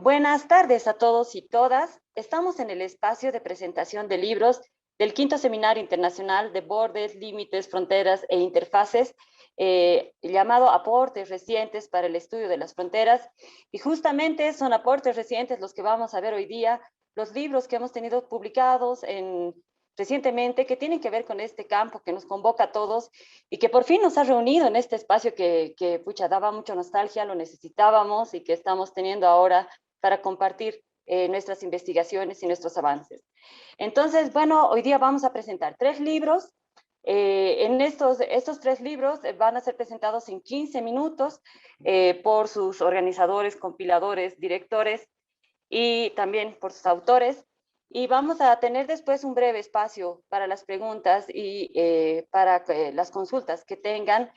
Buenas tardes a todos y todas. Estamos en el espacio de presentación de libros del quinto Seminario Internacional de Bordes, Límites, Fronteras e Interfaces, llamado Aportes Recientes para el Estudio de las Fronteras. Y justamente son aportes recientes los que vamos a ver hoy día, los libros que hemos tenido publicados recientemente que tienen que ver con este campo que nos convoca a todos y que por fin nos ha reunido en este espacio que pucha, daba mucha nostalgia, lo necesitábamos y que estamos teniendo ahora para compartir nuestras investigaciones y nuestros avances. Entonces, bueno, hoy día vamos a presentar 3 libros. En estos 3 libros van a ser presentados en 15 minutos por sus organizadores, compiladores, directores y también por sus autores. Y vamos a tener después un breve espacio para las preguntas y para las consultas que tengan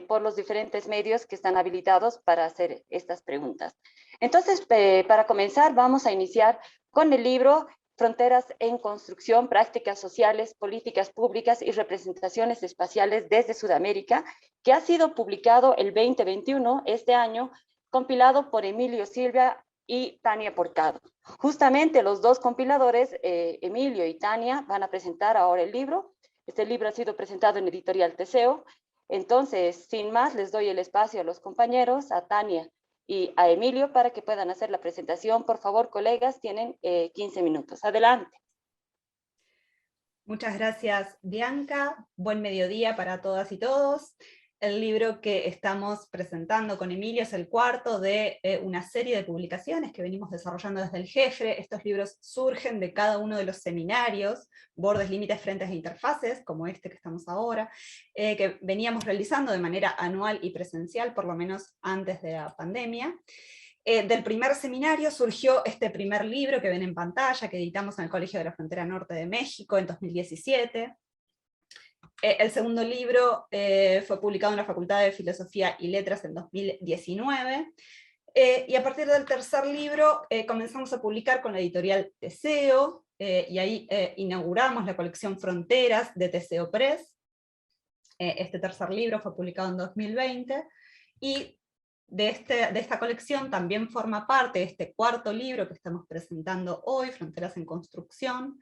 por los diferentes medios que están habilitados para hacer estas preguntas. Entonces, para comenzar, vamos a iniciar con el libro Fronteras en Construcción, Prácticas Sociales, Políticas Públicas y Representaciones Espaciales desde Sudamérica, que ha sido publicado el 2021, este año, compilado por Emilio Silva y Tania Porcado. Justamente los dos compiladores, Emilio y Tania, van a presentar ahora el libro. Este libro ha sido presentado en Editorial Teseo. Entonces, sin más, les doy el espacio a los compañeros, a Tania y a Emilio, para que puedan hacer la presentación. Por favor, colegas, tienen 15 minutos. Adelante. Muchas gracias, Bianca. Buen mediodía para todas y todos. El libro que estamos presentando con Emilio es el cuarto de una serie de publicaciones que venimos desarrollando desde el Jefre. Estos libros surgen de cada uno de los seminarios, Bordes, Límites, Frentes e Interfaces, como este que estamos ahora, que veníamos realizando de manera anual y presencial, por lo menos antes de la pandemia. Del primer seminario surgió este primer libro que ven en pantalla, que editamos en el Colegio de la Frontera Norte de México en 2017. El segundo libro fue publicado en la Facultad de Filosofía y Letras en 2019, y a partir del tercer libro comenzamos a publicar con la editorial Teseo, y ahí inauguramos la colección Fronteras de Teseo Press. Este tercer libro fue publicado en 2020, y de esta colección también forma parte este cuarto libro que estamos presentando hoy, Fronteras en Construcción,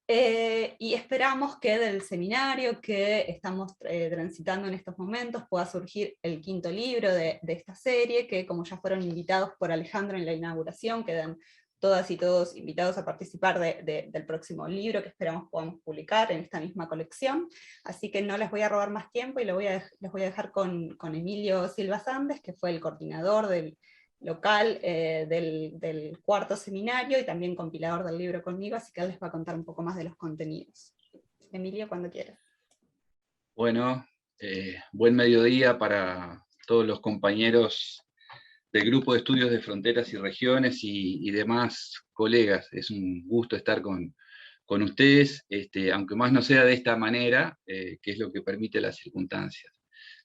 y esperamos que del seminario que estamos transitando en estos momentos pueda surgir el quinto libro de esta serie, que como ya fueron invitados por Alejandro en la inauguración, quedan todas y todos invitados a participar del próximo libro que esperamos podamos publicar en esta misma colección. Así que no les voy a robar más tiempo y les voy a dejar con Emilio Silva Sandes, que fue el coordinador del local del cuarto seminario y también compilador del libro conmigo, así que él les va a contar un poco más de los contenidos. Emilio, cuando quieras. Bueno, buen mediodía para todos los compañeros del Grupo de Estudios de Fronteras y Regiones y demás colegas. Es un gusto estar con ustedes, aunque más no sea de esta manera, que es lo que permite las circunstancias.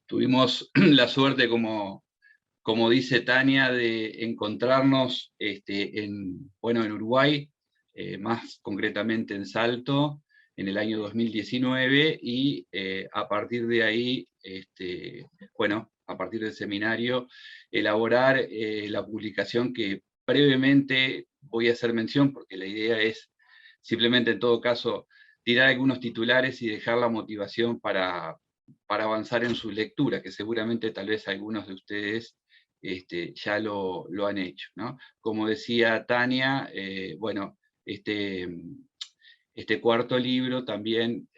Tuvimos la suerte, como dice Tania, de encontrarnos en Uruguay, más concretamente en Salto, en el año 2019, y a partir de ahí, a partir del seminario, elaborar la publicación que brevemente voy a hacer mención, porque la idea es simplemente, en todo caso, tirar algunos titulares y dejar la motivación para avanzar en su lectura, que seguramente tal vez algunos de ustedes ya lo han hecho, ¿no? Como decía Tania, este cuarto libro también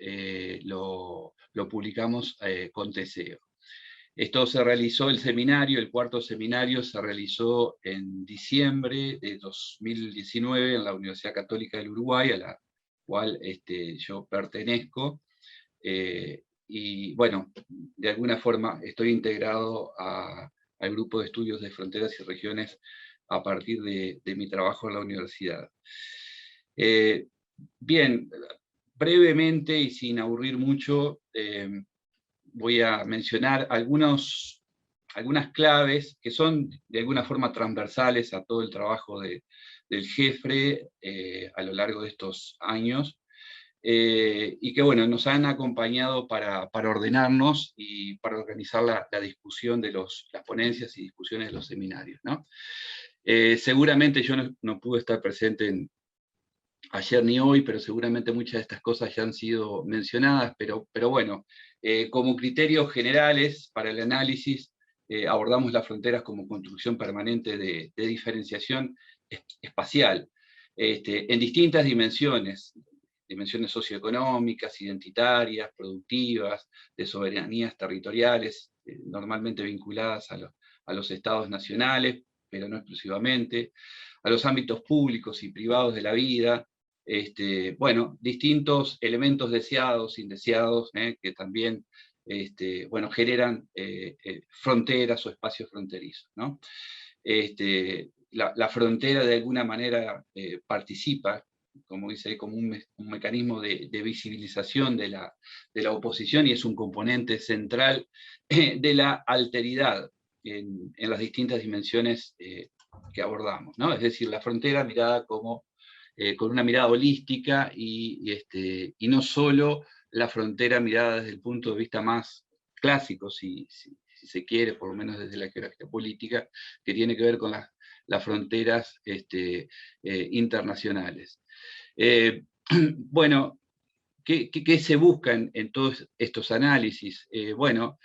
lo publicamos con Teseo. Esto se realizó, el seminario, el cuarto seminario se realizó en diciembre de 2019 en la Universidad Católica del Uruguay, a la cual yo pertenezco, y bueno, de alguna forma estoy integrado al Grupo de Estudios de Fronteras y Regiones a partir de mi trabajo en la universidad. Bien, brevemente y sin aburrir mucho, voy a mencionar algunas claves que son de alguna forma transversales a todo el trabajo del Jefre a lo largo de estos años, y que bueno, nos han acompañado para ordenarnos y para organizar la discusión de las ponencias y discusiones de los seminarios, ¿no? Seguramente yo no pude estar presente ayer ni hoy, pero seguramente muchas de estas cosas ya han sido mencionadas, pero bueno, como criterios generales para el análisis, abordamos las fronteras como construcción permanente de diferenciación espacial, en distintas dimensiones socioeconómicas, identitarias, productivas, de soberanías territoriales, normalmente vinculadas a los estados nacionales, pero no exclusivamente, a los ámbitos públicos y privados de la vida, bueno, distintos elementos deseados, indeseados, que también bueno, generan fronteras o espacios fronterizos, ¿no? La frontera de alguna manera participa, como dice, como un mecanismo de visibilización de la oposición, y es un componente central de la alteridad en las distintas dimensiones que abordamos, ¿no? Es decir, la frontera mirada como, con una mirada holística y no solo la frontera mirada desde el punto de vista más clásico, si se quiere, por lo menos desde la geografía política, que tiene que ver con las fronteras internacionales. Bueno, ¿qué se busca en todos estos análisis? Bueno,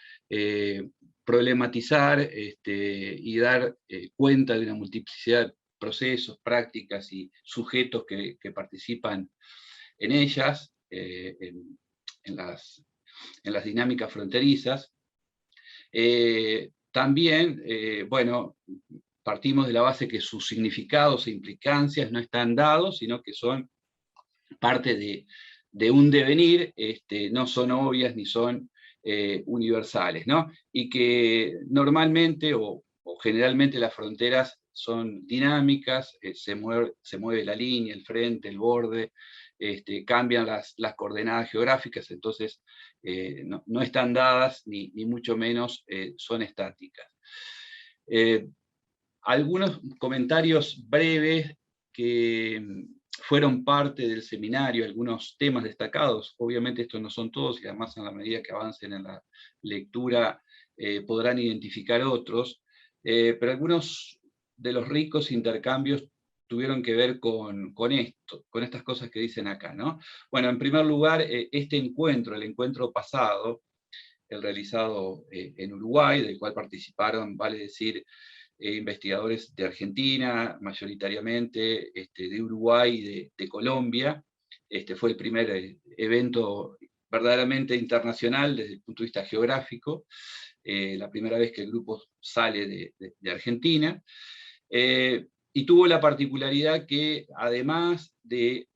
problematizar y dar cuenta de una multiplicidad de procesos, prácticas y sujetos que participan en ellas, en las dinámicas fronterizas. También, bueno, partimos de la base que sus significados e implicancias no están dados, sino que son parte de un devenir, no son obvias ni son universales, ¿no? Y que normalmente o generalmente las fronteras son dinámicas, se mueve la línea, el frente, el borde, cambian las coordenadas geográficas, entonces no están dadas ni mucho menos son estáticas. Algunos comentarios breves que fueron parte del seminario, algunos temas destacados. Obviamente estos no son todos, y además en la medida que avancen en la lectura podrán identificar otros, pero algunos de los ricos intercambios tuvieron que ver con estas cosas que dicen acá, ¿no? Bueno, en primer lugar, este encuentro, el encuentro pasado, el realizado en Uruguay, del cual participaron, vale decir, investigadores de Argentina, mayoritariamente de Uruguay y de Colombia. Fue el primer evento verdaderamente internacional desde el punto de vista geográfico, la primera vez que el grupo sale de Argentina, y tuvo la particularidad que, además de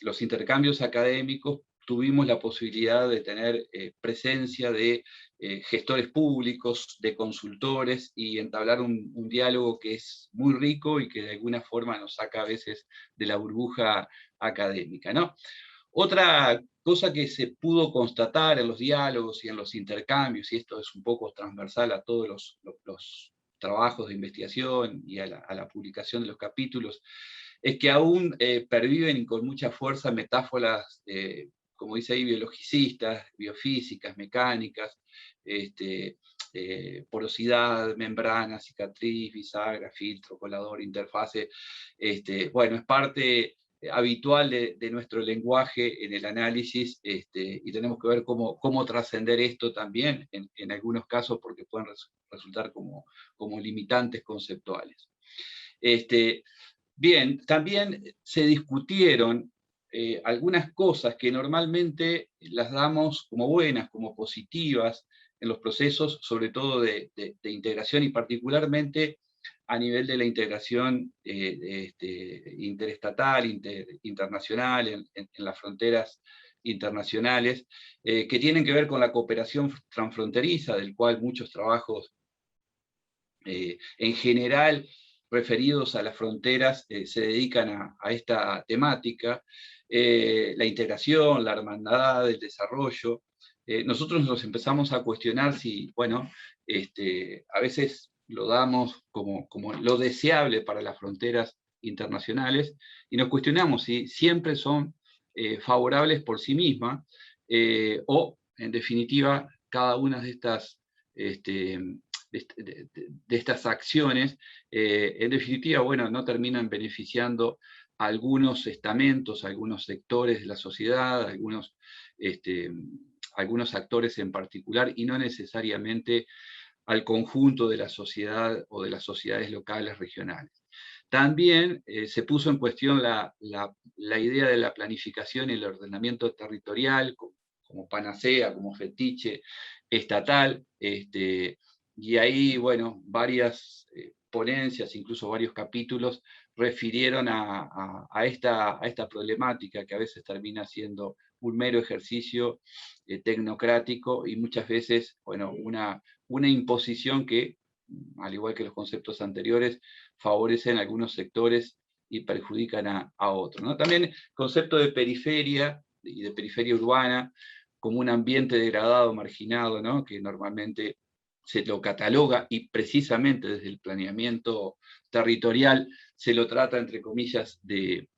los intercambios académicos, tuvimos la posibilidad de tener presencia de gestores públicos, de consultores, y entablar un diálogo que es muy rico y que de alguna forma nos saca a veces de la burbuja académica, ¿no? Otra cosa que se pudo constatar en los diálogos y en los intercambios, y esto es un poco transversal a todos los trabajos de investigación y a la publicación de los capítulos, es que aún perviven con mucha fuerza metáforas, como dice ahí, biologicistas, biofísicas, mecánicas, porosidad, membrana, cicatriz, bisagra, filtro, colador, interfase. Bueno, es parte habitual de nuestro lenguaje en el análisis, y tenemos que ver cómo trascender esto también en algunos casos, porque pueden resultar como limitantes conceptuales. Bien, también se discutieron algunas cosas que normalmente las damos como buenas, como positivas en los procesos, sobre todo de integración, y particularmente a nivel de la integración interestatal, internacional, en las fronteras internacionales, que tienen que ver con la cooperación transfronteriza, del cual muchos trabajos en general referidos a las fronteras se dedican a esta temática, la integración, la hermandad, el desarrollo. Nosotros nos empezamos a cuestionar si, bueno, a veces lo damos como lo deseable para las fronteras internacionales, y nos cuestionamos si siempre son favorables por sí mismas, o, en definitiva, cada una de de estas acciones, en definitiva, bueno, no terminan beneficiando a algunos estamentos, a algunos sectores de la sociedad, a algunos actores en particular, y no necesariamente al conjunto de la sociedad o de las sociedades locales, regionales. También se puso en cuestión la idea de la planificación y el ordenamiento territorial como panacea, como fetiche estatal, y ahí, bueno, varias ponencias, incluso varios capítulos, refirieron a esta problemática que a veces termina siendo un mero ejercicio tecnocrático y muchas veces, bueno, una imposición que, al igual que los conceptos anteriores, favorecen a algunos sectores y perjudican a otros, ¿no? También el concepto de periferia y de periferia urbana como un ambiente degradado, marginado, ¿no? Que normalmente se lo cataloga y precisamente desde el planeamiento territorial se lo trata, entre comillas, de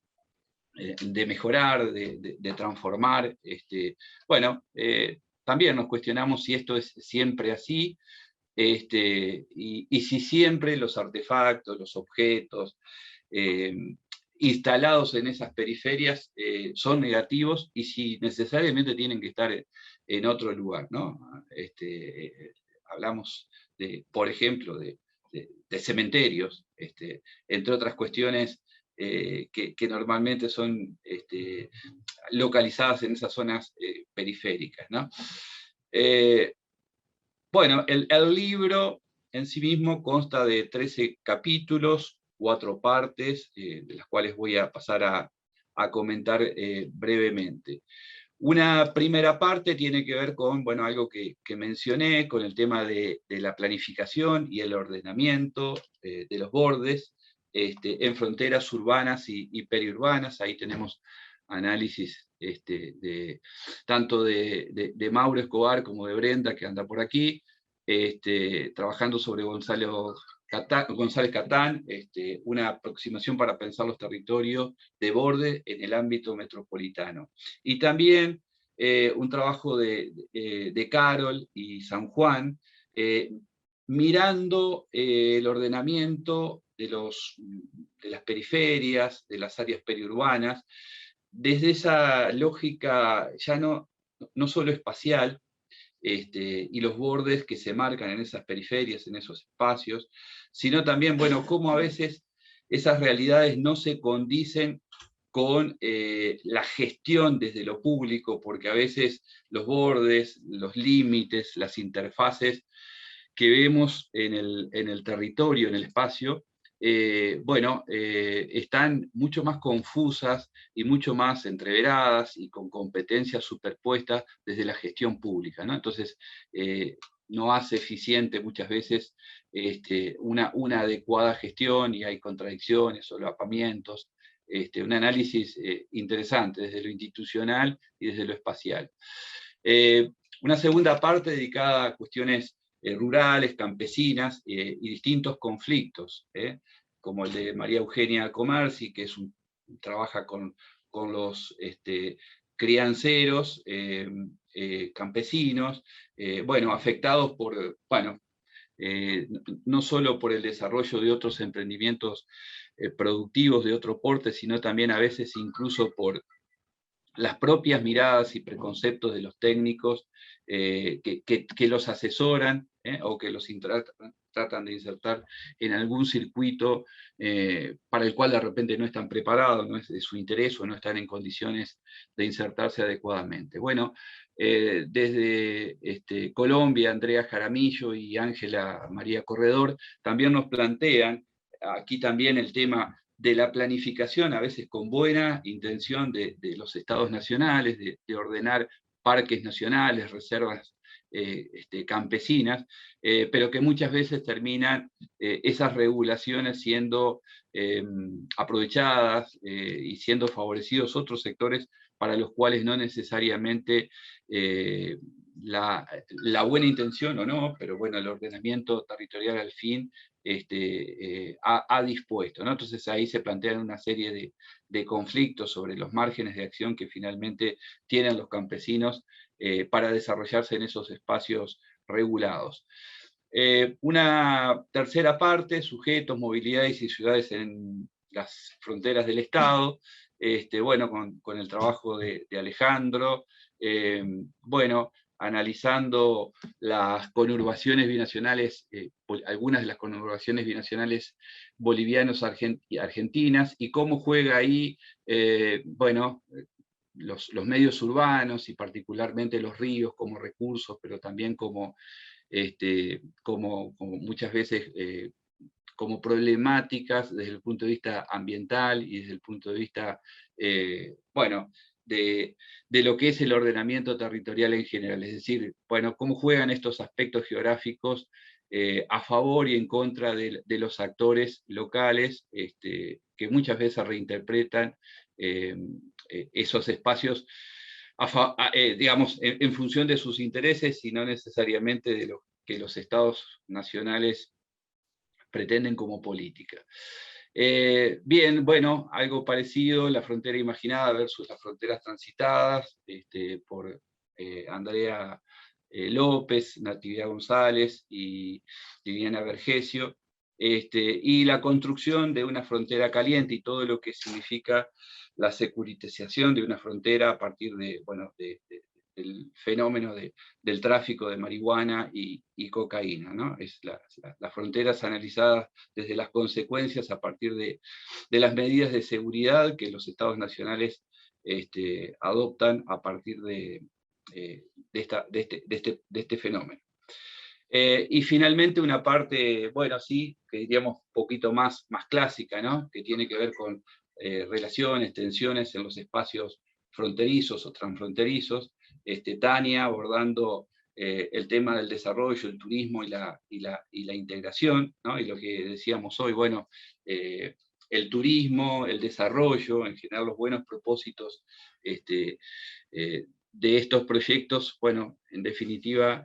mejorar, de transformar. Bueno, también nos cuestionamos si esto es siempre así, y si siempre los artefactos, los objetos instalados en esas periferias son negativos y si necesariamente tienen que estar en otro lugar, ¿no? Hablamos, por ejemplo, de cementerios, entre otras cuestiones que normalmente son localizadas en esas zonas periféricas, ¿no? Bueno, el libro en sí mismo consta de 13 capítulos, 4 partes, de las cuales voy a pasar a comentar brevemente. Una primera parte tiene que ver con, bueno, algo que mencioné, con el tema de la planificación y el ordenamiento de los bordes en fronteras urbanas y periurbanas. Ahí tenemos análisis tanto de Mauro Escobar como de Brenda, que anda por aquí, trabajando sobre González Catán, una aproximación para pensar los territorios de borde en el ámbito metropolitano. Y también un trabajo de Carol y San Juan, mirando el ordenamiento de las periferias, de las áreas periurbanas, desde esa lógica ya no solo espacial, y los bordes que se marcan en esas periferias, en esos espacios, sino también, bueno, cómo a veces esas realidades no se condicen con la gestión desde lo público, porque a veces los bordes, los límites, las interfaces que vemos en el territorio, en el espacio, bueno, están mucho más confusas y mucho más entreveradas y con competencias superpuestas desde la gestión pública, ¿no? Entonces, no hace eficiente muchas veces una adecuada gestión y hay contradicciones, solapamientos, un análisis interesante desde lo institucional y desde lo espacial. Una segunda parte dedicada a cuestiones rurales, campesinas y distintos conflictos, como el de María Eugenia Comerci, que trabaja con los crianceros campesinos, bueno, afectados por, bueno, no solo por el desarrollo de otros emprendimientos productivos de otro porte, sino también a veces incluso por las propias miradas y preconceptos de los técnicos que los asesoran o que los tratan de insertar en algún circuito para el cual de repente no están preparados, no es de su interés o no están en condiciones de insertarse adecuadamente. Bueno, desde Colombia, Andrea Jaramillo y Ángela María Corredor también nos plantean aquí también el tema de la planificación, a veces con buena intención de los estados nacionales, de ordenar parques nacionales, reservas campesinas, pero que muchas veces terminan esas regulaciones siendo aprovechadas y siendo favorecidos otros sectores para los cuales no necesariamente la buena intención o no, pero bueno, el ordenamiento territorial al fin ha dispuesto, ¿no? Entonces ahí se plantean una serie de conflictos sobre los márgenes de acción que finalmente tienen los campesinos para desarrollarse en esos espacios regulados. Una tercera parte, sujetos, movilidades y ciudades en las fronteras del Estado, bueno, con el trabajo de Alejandro, bueno, analizando las conurbaciones binacionales, algunas de las conurbaciones binacionales bolivianos y argentinas, y cómo juega ahí, bueno, los medios urbanos y particularmente los ríos como recursos, pero también como muchas veces como problemáticas desde el punto de vista ambiental y desde el punto de vista, bueno, de lo que es el ordenamiento territorial en general. Es decir, bueno, cómo juegan estos aspectos geográficos a favor y en contra de los actores locales, que muchas veces reinterpretan esos espacios digamos, en función de sus intereses y no necesariamente de lo que los estados nacionales pretenden como política. Bien, bueno, algo parecido, la frontera imaginada versus las fronteras transitadas, por Andrea López, Natividad González y Viviana Vergesio, y la construcción de una frontera caliente y todo lo que significa la securitización de una frontera a partir de, bueno, del fenómeno del tráfico de marihuana y cocaína, ¿no? Es las fronteras analizadas desde las consecuencias a partir de las medidas de seguridad que los estados nacionales adoptan a partir de este fenómeno. Y finalmente una parte, bueno, sí, que diríamos un poquito más clásica, ¿no? Que tiene que ver con relaciones, tensiones en los espacios fronterizos o transfronterizos. Tania abordando el tema del desarrollo, el turismo y la integración, ¿no? Y lo que decíamos hoy, bueno, el turismo, el desarrollo, en general los buenos propósitos de estos proyectos, bueno, en definitiva,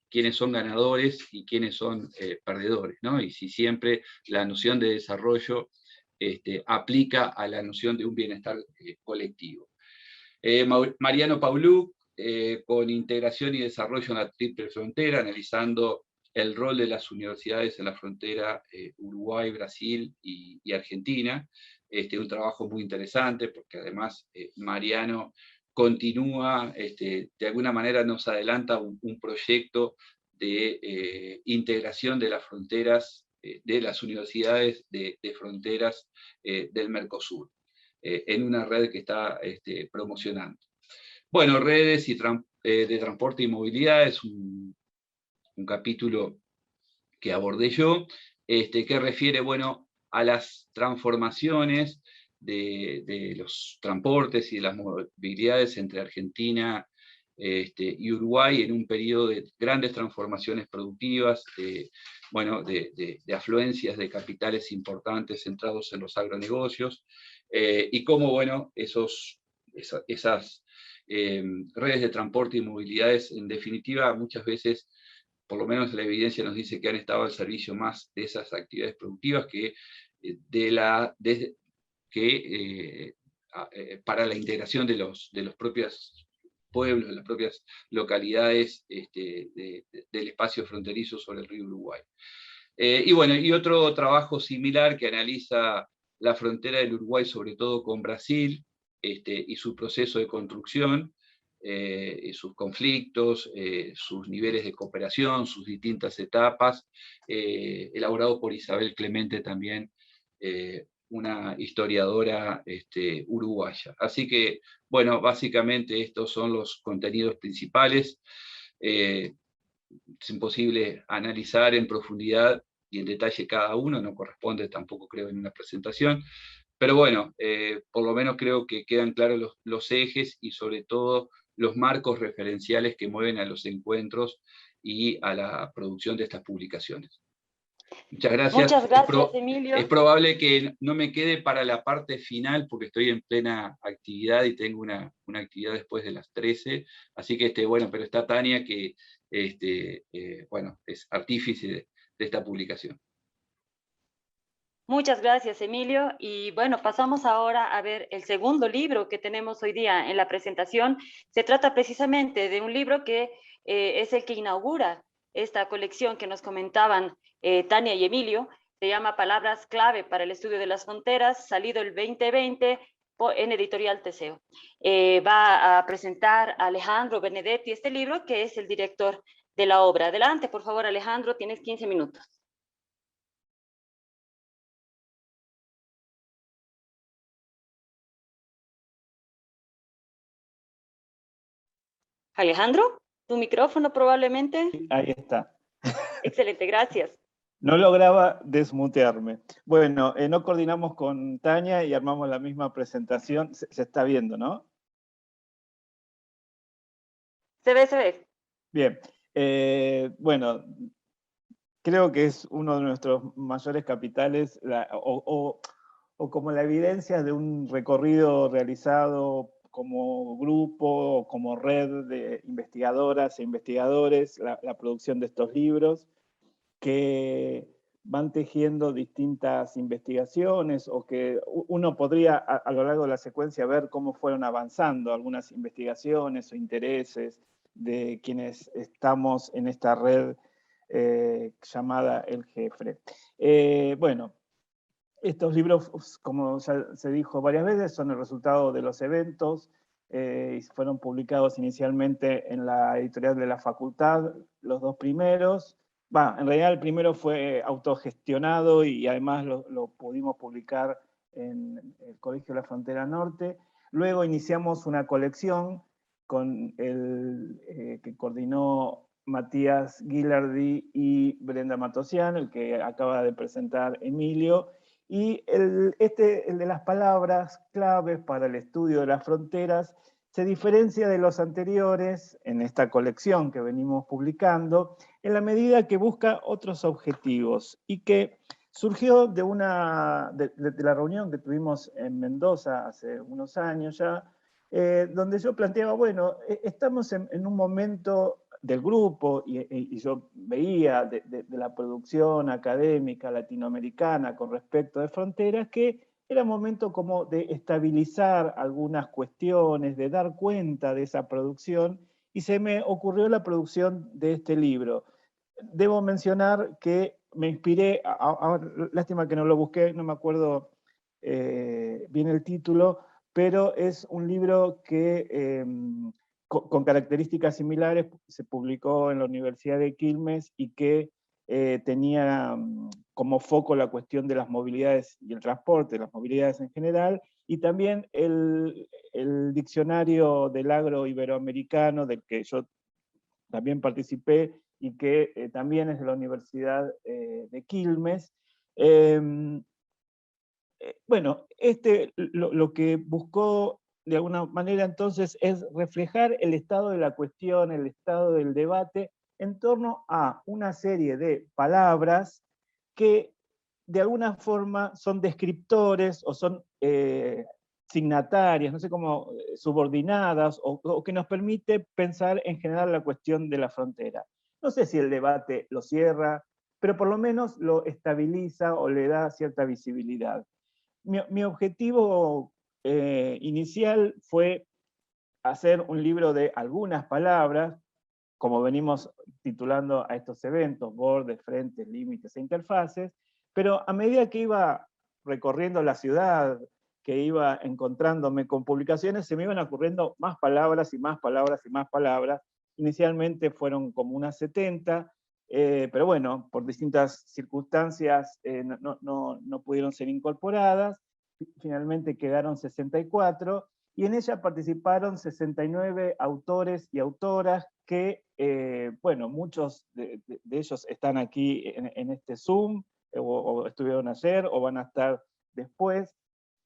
quiénes son ganadores y quiénes son perdedores, ¿no? Y si siempre la noción de desarrollo aplica a la noción de un bienestar colectivo. Mariano Pauluc, con integración y desarrollo en la triple frontera, analizando el rol de las universidades en la frontera Uruguay, Brasil y Argentina. Un trabajo muy interesante, porque además Mariano continúa, de alguna manera nos adelanta un proyecto de integración de las fronteras, de las universidades de fronteras del Mercosur, en una red que está promocionando. Bueno, redes de transporte y movilidad es un capítulo que abordé yo, que refiere, bueno, a las transformaciones de los transportes y de las movilidades entre Argentina y Uruguay en un periodo de grandes transformaciones productivas, bueno, de afluencias de capitales importantes centrados en los agronegocios, y cómo, bueno, esas redes de transporte y movilidades, en definitiva, muchas veces, por lo menos la evidencia nos dice que han estado al servicio más de esas actividades productivas que para la integración de los propios pueblos, de las propias localidades del espacio fronterizo sobre el río Uruguay. Y bueno, y otro trabajo similar que analiza la frontera del Uruguay, sobre todo con Brasil, y su proceso de construcción, sus conflictos, sus niveles de cooperación, sus distintas etapas, elaborado por Isabel Clemente también, una historiadora uruguaya. Así que, bueno, básicamente estos son los contenidos principales. Es imposible analizar en profundidad y en detalle cada uno, no corresponde tampoco, creo, en una presentación, pero bueno, por lo menos creo que quedan claros los ejes y sobre todo los marcos referenciales que mueven a los encuentros y a la producción de estas publicaciones. Muchas gracias. Muchas gracias, Emilio. Es probable que no me quede para la parte final porque estoy en plena actividad y tengo una actividad después de las 13, así que bueno, pero está Tania que bueno, es artífice de esta publicación. Muchas gracias, Emilio. Y bueno, pasamos ahora a ver el segundo libro que tenemos hoy día en la presentación. Se trata precisamente de un libro que es el que inaugura esta colección que nos comentaban Tania y Emilio. Se llama Palabras clave para el estudio de las fronteras, salido el 2020 en Editorial Teseo. Va a presentar a Alejandro Benedetti este libro, que es el director de la obra. Adelante, por favor, Alejandro, tienes 15 minutos. Alejandro, tu micrófono probablemente. Ahí está. Excelente, gracias. No lograba desmutearme. Bueno, no coordinamos con Tania y armamos la misma presentación. Se está viendo, ¿no? Se ve, se ve. Bien. Bueno, creo que es uno de nuestros mayores capitales, o como la evidencia de un recorrido realizado como grupo, como red de investigadoras e investigadores, la producción de estos libros, que van tejiendo distintas investigaciones, o que uno podría a lo largo de la secuencia ver cómo fueron avanzando algunas investigaciones o intereses de quienes estamos en esta red llamada el GEFRE. Bueno, estos libros, como ya se dijo varias veces, son el resultado de los eventos y fueron publicados inicialmente en la editorial de la facultad, los dos primeros. En realidad el primero fue autogestionado y además lo pudimos publicar en el Colegio de la Frontera Norte. Luego iniciamos una colección con que coordinó Matías Guilardi y Brenda Matosian, el que acaba de presentar Emilio, y el de las palabras claves para el estudio de las fronteras se diferencia de los anteriores en esta colección que venimos publicando, en la medida que busca otros objetivos y que surgió de la reunión que tuvimos en Mendoza hace unos años ya, donde yo planteaba, bueno, estamos en un momento del grupo, y yo veía de la producción académica latinoamericana con respecto de fronteras, que era momento como de estabilizar algunas cuestiones, de dar cuenta de esa producción, y se me ocurrió la producción de este libro. Debo mencionar que me inspiré, lástima que no lo busqué, no me acuerdo bien el título, pero es un libro que con características similares se publicó en la Universidad de Quilmes y que tenía como foco la cuestión de las movilidades y el transporte, las movilidades en general, y también el diccionario del agro iberoamericano, del que yo también participé y que también es de la Universidad de Quilmes. Bueno, lo que buscó de alguna manera entonces es reflejar el estado de la cuestión, el estado del debate en torno a una serie de palabras que de alguna forma son descriptores o son signatarias, no sé cómo, subordinadas, o que nos permite pensar en general la cuestión de la frontera. No sé si el debate lo cierra, pero por lo menos lo estabiliza o le da cierta visibilidad. Mi objetivo inicial fue hacer un libro de algunas palabras, como venimos titulando a estos eventos, bordes, frentes, límites e interfaces, pero a medida que iba recorriendo la ciudad, que iba encontrándome con publicaciones, se me iban ocurriendo más palabras y más palabras y más palabras. Inicialmente fueron como unas 70, pero bueno, por distintas circunstancias no pudieron ser incorporadas. Finalmente quedaron 64, y en ella participaron 69 autores y autoras que, bueno, muchos de ellos están aquí en este Zoom, o estuvieron ayer, o van a estar después.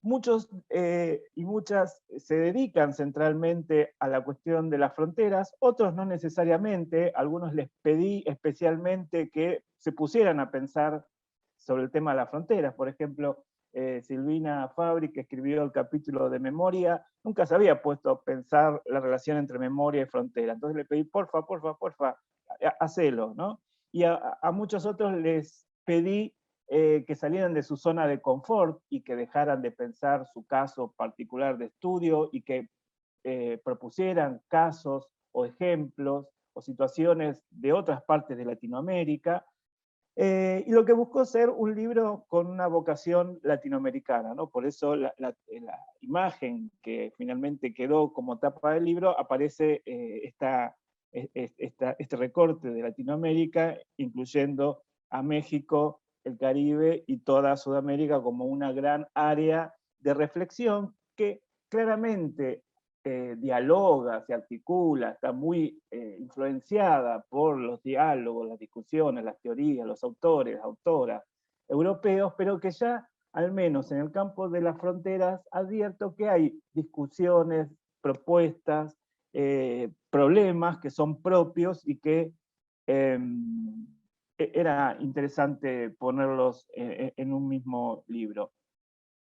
Muchos y muchas se dedican centralmente a la cuestión de las fronteras, otros no necesariamente. Algunos les pedí especialmente que se pusieran a pensar sobre el tema de las fronteras. Por ejemplo, Silvina Fabri, que escribió el capítulo de memoria, nunca se había puesto a pensar la relación entre memoria y frontera. Entonces le pedí, porfa, hacelo, ¿no? Y a muchos otros les pedí que salieran de su zona de confort y que dejaran de pensar su caso particular de estudio y que propusieran casos o ejemplos o situaciones de otras partes de Latinoamérica, y lo que buscó ser un libro con una vocación latinoamericana, ¿no? Por eso la imagen que finalmente quedó como tapa del libro aparece este recorte de Latinoamérica, incluyendo a México, el Caribe y toda Sudamérica como una gran área de reflexión que claramente dialoga, se articula, está muy influenciada por los diálogos, las discusiones, las teorías, los autores, autoras europeos, pero que ya, al menos en el campo de las fronteras, advierto que hay discusiones, propuestas, problemas que son propios y que era interesante ponerlos en un mismo libro.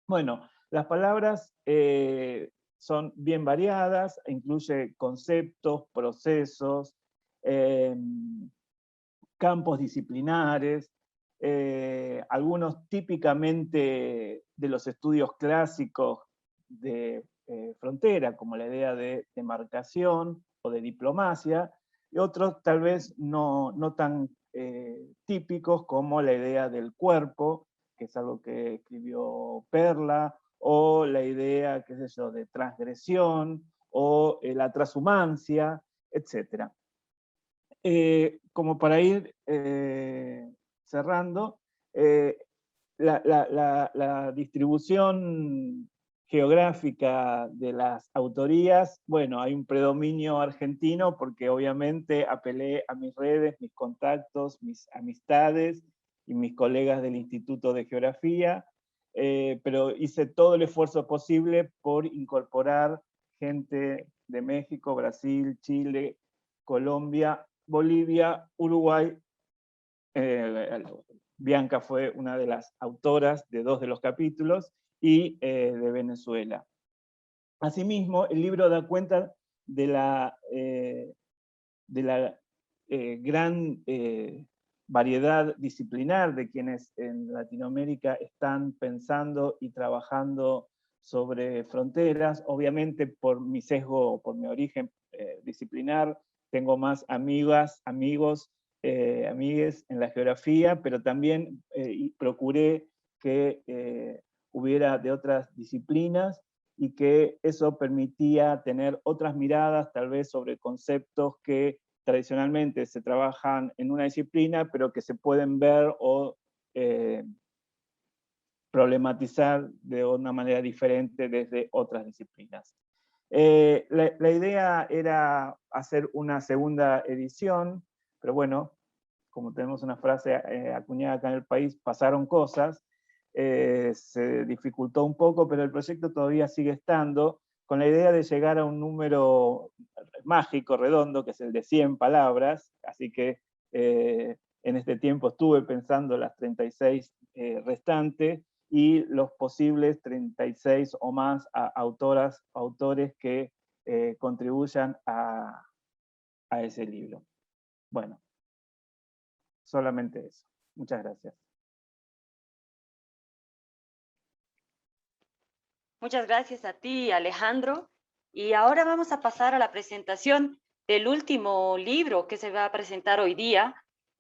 Bueno, las palabras son bien variadas, incluye conceptos, procesos, campos disciplinares, algunos típicamente de los estudios clásicos de frontera, como la idea de demarcación o de diplomacia, y otros tal vez no tan típicos como la idea del cuerpo, que es algo que escribió Perla, o la idea, qué sé yo, de transgresión, o la transhumancia, etc. Como para ir cerrando, la distribución geográfica de las autorías, bueno, hay un predominio argentino porque obviamente apelé a mis redes, mis contactos, mis amistades y mis colegas del Instituto de Geografía, pero hice todo el esfuerzo posible por incorporar gente de México, Brasil, Chile, Colombia, Bolivia, Uruguay. Bianca fue una de las autoras de 2 de los capítulos, y de Venezuela. Asimismo, el libro da cuenta de la gran variedad disciplinar de quienes en Latinoamérica están pensando y trabajando sobre fronteras. Obviamente por mi sesgo, por mi origen disciplinar, tengo más amigas, amigos, amigues en la geografía, pero también procuré que hubiera de otras disciplinas y que eso permitía tener otras miradas tal vez sobre conceptos que tradicionalmente se trabajan en una disciplina, pero que se pueden ver o problematizar de una manera diferente desde otras disciplinas. La idea era hacer una segunda edición, pero bueno, como tenemos una frase acuñada acá en el país, pasaron cosas, se dificultó un poco, pero el proyecto todavía sigue estando, con la idea de llegar a un número mágico, redondo, que es el de 100 palabras, así que en este tiempo estuve pensando las 36 restantes, y los posibles 36 o más autores que contribuyan a ese libro. Bueno, solamente eso. Muchas gracias. Muchas gracias a ti, Alejandro. Y ahora vamos a pasar a la presentación del último libro que se va a presentar hoy día,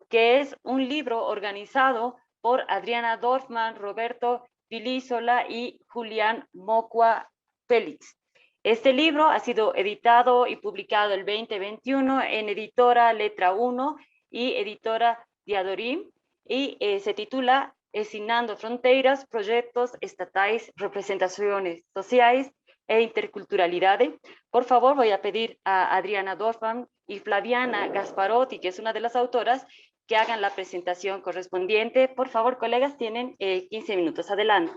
que es un libro organizado por Adriana Dorfman, Roberto Vilísola y Julián Mocua Félix. Este libro ha sido editado y publicado el 2021 en editora Letra 1 y editora Diadorim, y se titula Ensinando Fronteiras, Projetos Estatais, Representaciones Sociais e Interculturalidade. Por favor, voy a pedir a Adriana Dorfman y Flaviana Gasparotti, que es una de las autoras, que hagan la presentación correspondiente. Por favor, colegas, tienen 15 minutos. Adelante.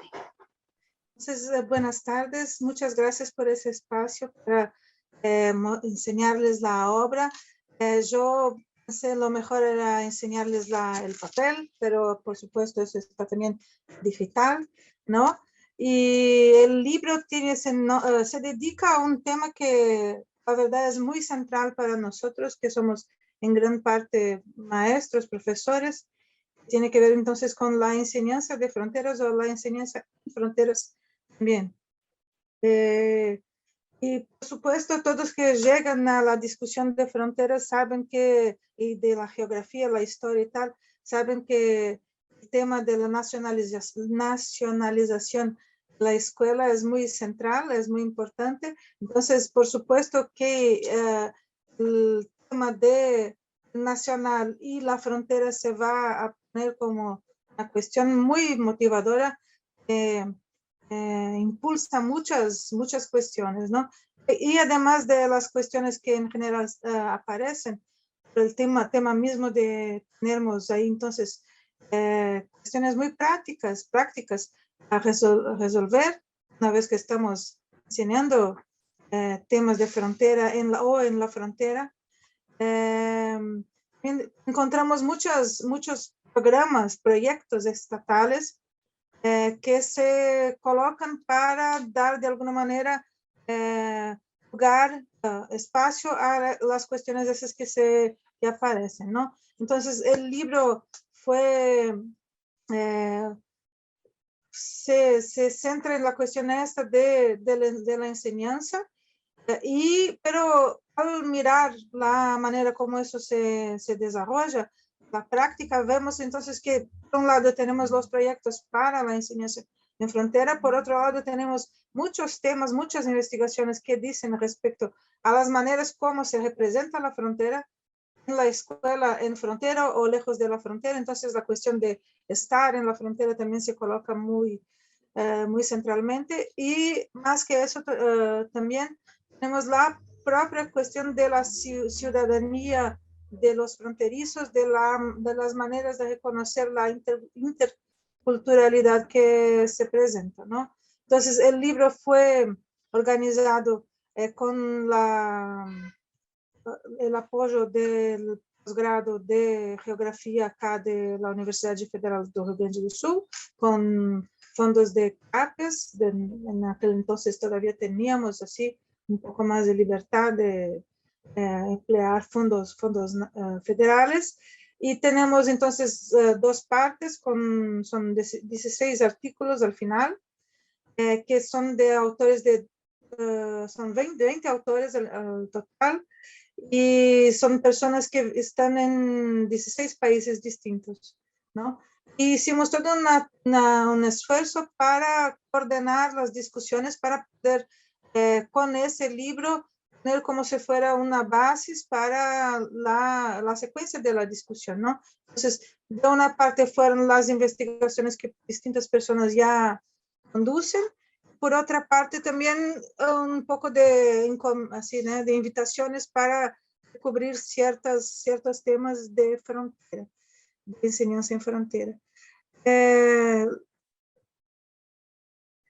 Entonces, buenas tardes. Muchas gracias por ese espacio para enseñarles la obra. Yo pensé lo mejor era enseñarles el papel, pero por supuesto eso está también digital, ¿no? Y el libro se dedica a un tema que la verdad es muy central para nosotros, que somos en gran parte maestros, profesores. Tiene que ver entonces con la enseñanza de fronteras o la enseñanza de fronteras también. Y por supuesto, todos que llegan a la discusión de fronteras saben que, y de la geografía, la historia y tal, saben que el tema de la nacionalización de la escuela es muy central, es muy importante. Entonces, por supuesto que el tema de nacional y la frontera se va a poner como una cuestión muy motivadora. Impulsa muchas cuestiones, ¿no? Y además de las cuestiones que en general aparecen, el tema mismo de tenemos ahí entonces cuestiones muy prácticas a resolver una vez que estamos enseñando temas de frontera en la frontera. Encontramos muchos programas, proyectos estatales que se colocan para dar de alguna manera lugar, espacio a las cuestiones esas que aparecen, ¿no? Entonces, el libro se centra en la cuestión esta de la enseñanza, pero al mirar la manera como eso se desarrolla, la práctica, vemos entonces que por un lado tenemos los proyectos para la enseñanza en frontera, por otro lado tenemos muchos temas, muchas investigaciones que dicen respecto a las maneras como se representa la frontera en la escuela en frontera o lejos de la frontera. Entonces la cuestión de estar en la frontera también se coloca muy centralmente, y más que eso también tenemos la propia cuestión de la ciudadanía de los fronterizos, de las maneras de reconocer la interculturalidad que se presenta, ¿no? Entonces, el libro fue organizado con el apoyo del posgrado de Geografía acá de la Universidad Federal do Rio Grande do Sul, con fondos de CAPES. En aquel entonces todavía teníamos así un poco más de libertad de emplear fondos federales. Y tenemos entonces dos partes, son 16 artículos al final, que son de autores son 20 autores al total, y son personas que están en 16 países distintos, ¿no? Y hicimos todo un esfuerzo para coordinar las discusiones, para poder con ese libro tener como si fuera una base para la secuencia de la discusión, ¿no? Entonces, de una parte fueron las investigaciones que distintas personas ya conducen. Por otra parte, también un poco así, ¿no?, de invitaciones para cubrir ciertos temas de frontera, de enseñanza en frontera.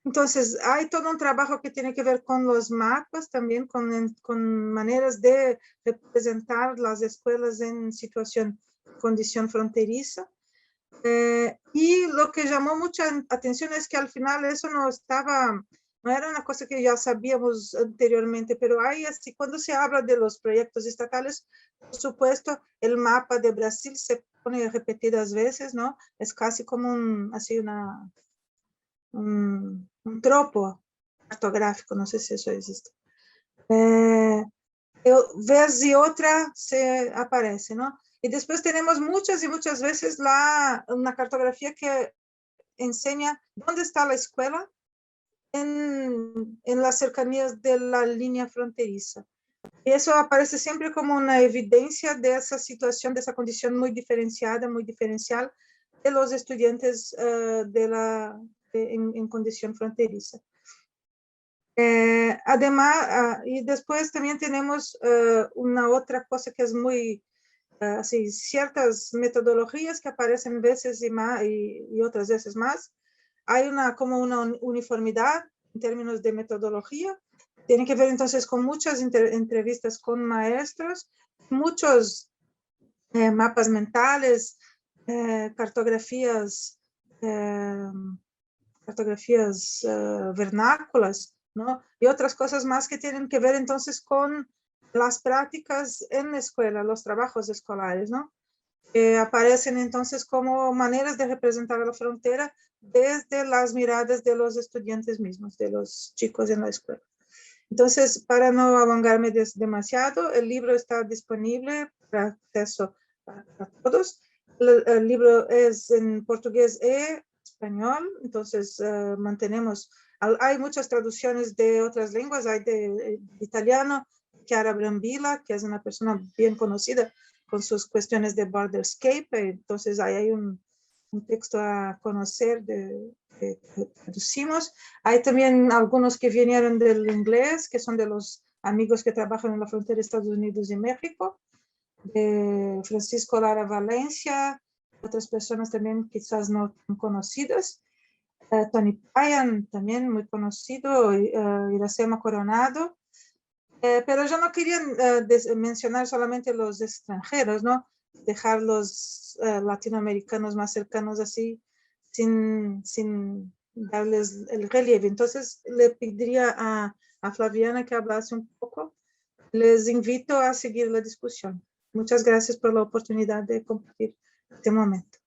Entonces, hay todo un trabajo que tiene que ver con los mapas, también con maneras de representar las escuelas en condición fronteriza. Y lo que llamó mucha atención es que al final eso no era una cosa que ya sabíamos anteriormente, pero hay así, cuando se habla de los proyectos estatales, por supuesto, el mapa de Brasil se pone repetidas veces, ¿no? Es casi como un tropo cartográfico, no sé si eso existe. Vez y otra se aparece, ¿no? Y después tenemos muchas y muchas veces una cartografía que enseña dónde está la escuela en las cercanías de la línea fronteriza. Y eso aparece siempre como una evidencia de esa situación, de esa condición muy diferenciada, muy diferencial de los estudiantes en condición fronteriza. Además, y después también tenemos una otra cosa que es muy, así, ciertas metodologías que aparecen veces y otras veces más. Hay como una uniformidad en términos de metodología. Tiene que ver entonces con muchas entrevistas con maestros, muchos mapas mentales, cartografías vernáculas, ¿no? Y otras cosas más que tienen que ver entonces con las prácticas en la escuela, los trabajos escolares, ¿no? Aparecen entonces como maneras de representar la frontera desde las miradas de los estudiantes mismos, de los chicos en la escuela. Entonces, para no alongarme demasiado, el libro está disponible para acceso a todos. El libro es en portugués y español, entonces mantenemos, hay muchas traducciones de otras lenguas, hay de italiano, Chiara Brambilla, que es una persona bien conocida con sus cuestiones de borderscape, entonces ahí hay un texto a conocer que traducimos. Hay también algunos que vinieron del inglés, que son de los amigos que trabajan en la frontera de Estados Unidos y México, de Francisco Lara Valencia, otras personas también quizás no tan conocidas. Tony Payan, también muy conocido, Iracema Coronado. Pero yo no quería mencionar solamente los extranjeros, ¿no? Dejar los latinoamericanos más cercanos así, sin darles el relieve. Entonces, le pediría a Flaviana que hablase un poco. Les invito a seguir la discusión. Muchas gracias por la oportunidad de compartir este momento.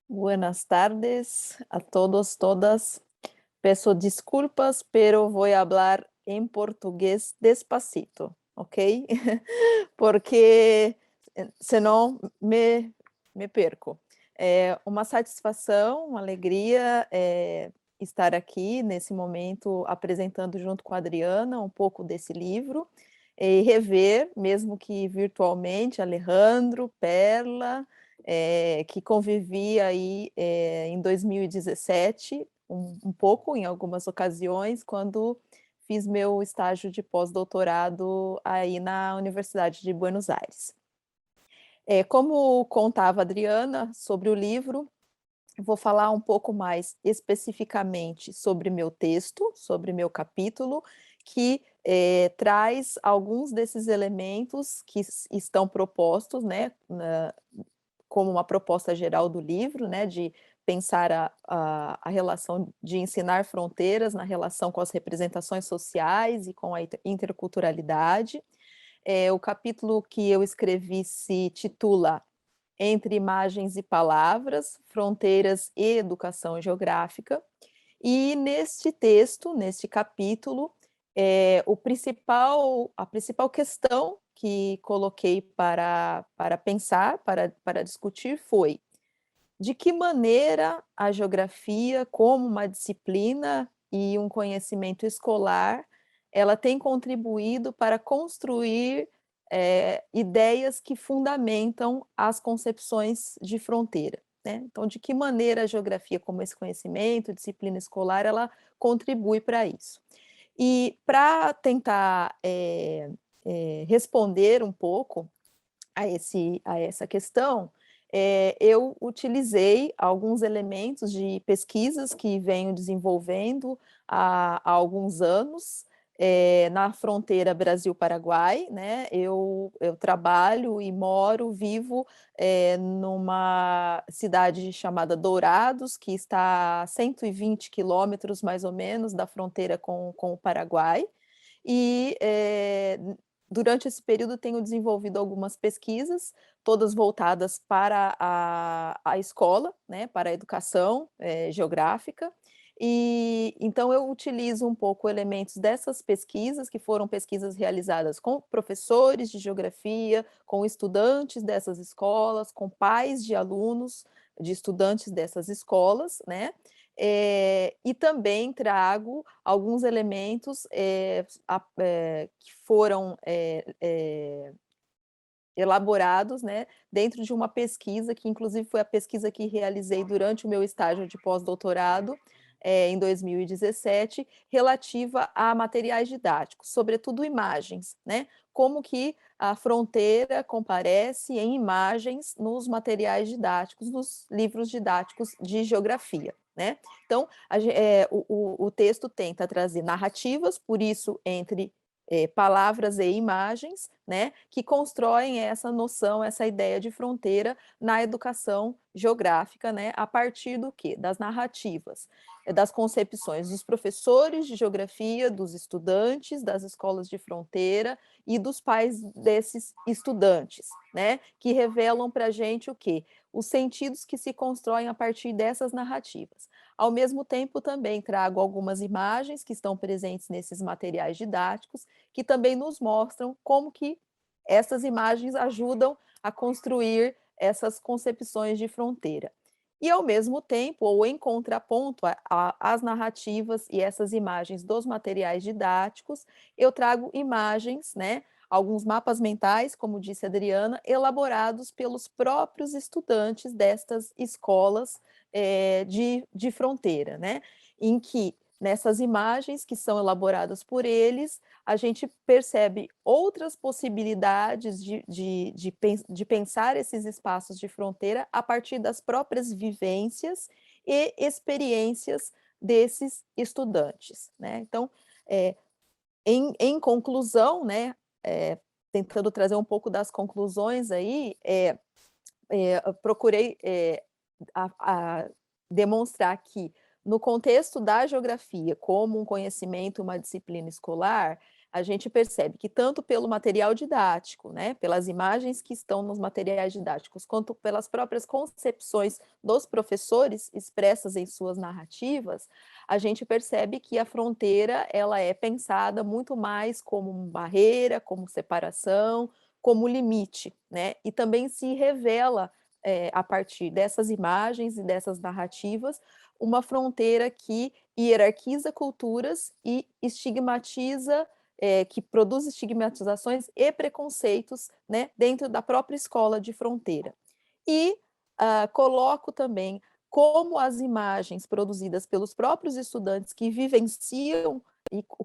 Buenas tardes a todos, todas. Peço desculpas, pero voy a hablar en portugués despacito, ¿ok? Porque senão me perco. É uma satisfação, uma alegria estar aqui nesse momento apresentando junto com a Adriana um pouco desse livro e rever, mesmo que virtualmente, Alejandro, Perla, que convivi aí em 2017, um pouco em algumas ocasiões, quando fiz meu estágio de pós-doutorado aí na Universidade de Buenos Aires. Como contava a Adriana sobre o livro, vou falar um pouco mais especificamente sobre meu texto, sobre meu capítulo, que traz alguns desses elementos que estão propostos, né, como uma proposta geral do livro, né, de pensar a relação de ensinar fronteiras na relação com as representações sociais e com a interculturalidade. O capítulo que eu escrevi se titula Entre Imagens e Palavras, Fronteiras e Educação Geográfica, e neste texto, neste capítulo, a principal questão que coloquei para pensar, para discutir foi: de que maneira a geografia, como uma disciplina e um conhecimento escolar, ela tem contribuído para construir ideias que fundamentam as concepções de fronteira, né? Então, de que maneira a geografia, como esse conhecimento, disciplina escolar, ela contribui para isso. E para tentar responder um pouco a essa questão, eu utilizei alguns elementos de pesquisas que venho desenvolvendo há alguns anos, na fronteira Brasil-Paraguai, né? Eu trabalho e vivo numa cidade chamada Dourados, que está a 120 quilômetros, mais ou menos, da fronteira com o Paraguai, e durante esse período tenho desenvolvido algumas pesquisas, todas voltadas para a escola, né, para a educação geográfica, e então eu utilizo um pouco elementos dessas pesquisas, que foram pesquisas realizadas com professores de geografia, com estudantes dessas escolas, com pais de alunos, de estudantes dessas escolas, né? E também trago alguns elementos que foram elaborados, né, dentro de uma pesquisa, que inclusive foi a pesquisa que realizei durante o meu estágio de pós-doutorado, em 2017, relativa a materiais didáticos, sobretudo imagens, né? Como que a fronteira comparece em imagens nos materiais didáticos, nos livros didáticos de geografia, né? Então, o texto tenta trazer narrativas, por isso, entre palavras e imagens, né, que constroem essa noção, essa ideia de fronteira na educação geográfica, né, a partir do quê? Das narrativas, das concepções dos professores de geografia, dos estudantes das escolas de fronteira e dos pais desses estudantes, né, que revelam para a gente o quê? Os sentidos que se constroem a partir dessas narrativas. Ao mesmo tempo, também trago algumas imagens que estão presentes nesses materiais didáticos, que também nos mostram como que essas imagens ajudam a construir essas concepções de fronteira. E, ao mesmo tempo, ou em contraponto às narrativas e essas imagens dos materiais didáticos, eu trago imagens, né, alguns mapas mentais, como disse a Adriana, elaborados pelos próprios estudantes destas escolas de fronteira, né, em que, nessas imagens que são elaboradas por eles, a gente percebe outras possibilidades de pensar esses espaços de fronteira a partir das próprias vivências e experiências desses estudantes, né? Então, em conclusão, né, tentando trazer um pouco das conclusões aí, eu procurei demonstrar que, no contexto da geografia, como um conhecimento, uma disciplina escolar, a gente percebe que tanto pelo material didático, né, pelas imagens que estão nos materiais didáticos, quanto pelas próprias concepções dos professores expressas em suas narrativas, a gente percebe que a fronteira ela é pensada muito mais como barreira, como separação, como limite, né? E também se revela a partir dessas imagens e dessas narrativas, uma fronteira que hierarquiza culturas e estigmatiza, que produz estigmatizações e preconceitos, né, dentro da própria escola de fronteira. E coloco também como as imagens produzidas pelos próprios estudantes que vivenciam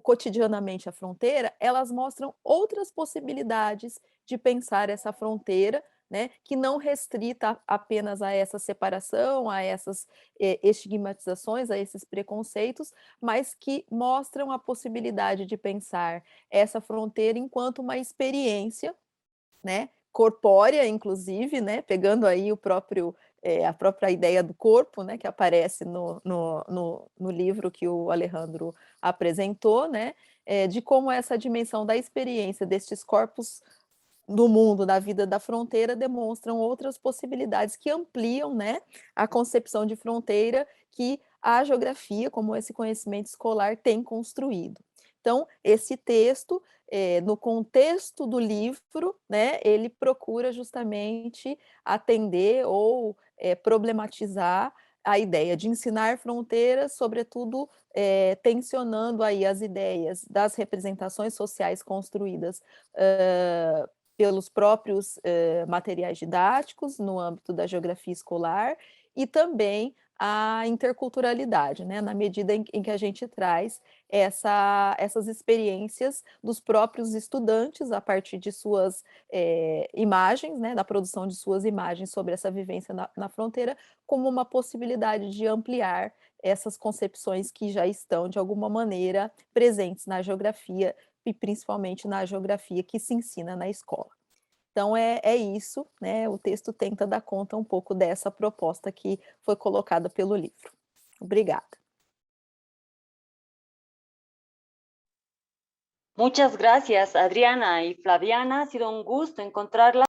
cotidianamente a fronteira, elas mostram outras possibilidades de pensar essa fronteira, né, que não restrita apenas a essa separação, a essas estigmatizações, a esses preconceitos, mas que mostram a possibilidade de pensar essa fronteira enquanto uma experiência, né, corpórea, inclusive, né, pegando aí a própria ideia do corpo, né, que aparece no livro que o Alejandro apresentou, né, de como essa dimensão da experiência destes corpos do mundo, da vida da fronteira, demonstram outras possibilidades que ampliam, né, a concepção de fronteira que a geografia, como esse conhecimento escolar, tem construído. Então, esse texto, no contexto do livro, né, ele procura justamente atender ou problematizar a ideia de ensinar fronteiras, sobretudo tensionando aí as ideias das representações sociais construídas pelos próprios materiais didáticos no âmbito da geografia escolar e também a interculturalidade, né, na medida em que a gente traz essas experiências dos próprios estudantes a partir de suas imagens, né, da produção de suas imagens sobre essa vivência na fronteira, como uma possibilidade de ampliar essas concepções que já estão, de alguma maneira, presentes na geografia e principalmente na geografia que se ensina na escola. Então, é isso, né? O texto tenta dar conta um pouco dessa proposta que foi colocada pelo livro. Obrigada. Muchas gracias, Adriana y Flaviana. Ha sido un gusto encontrarla.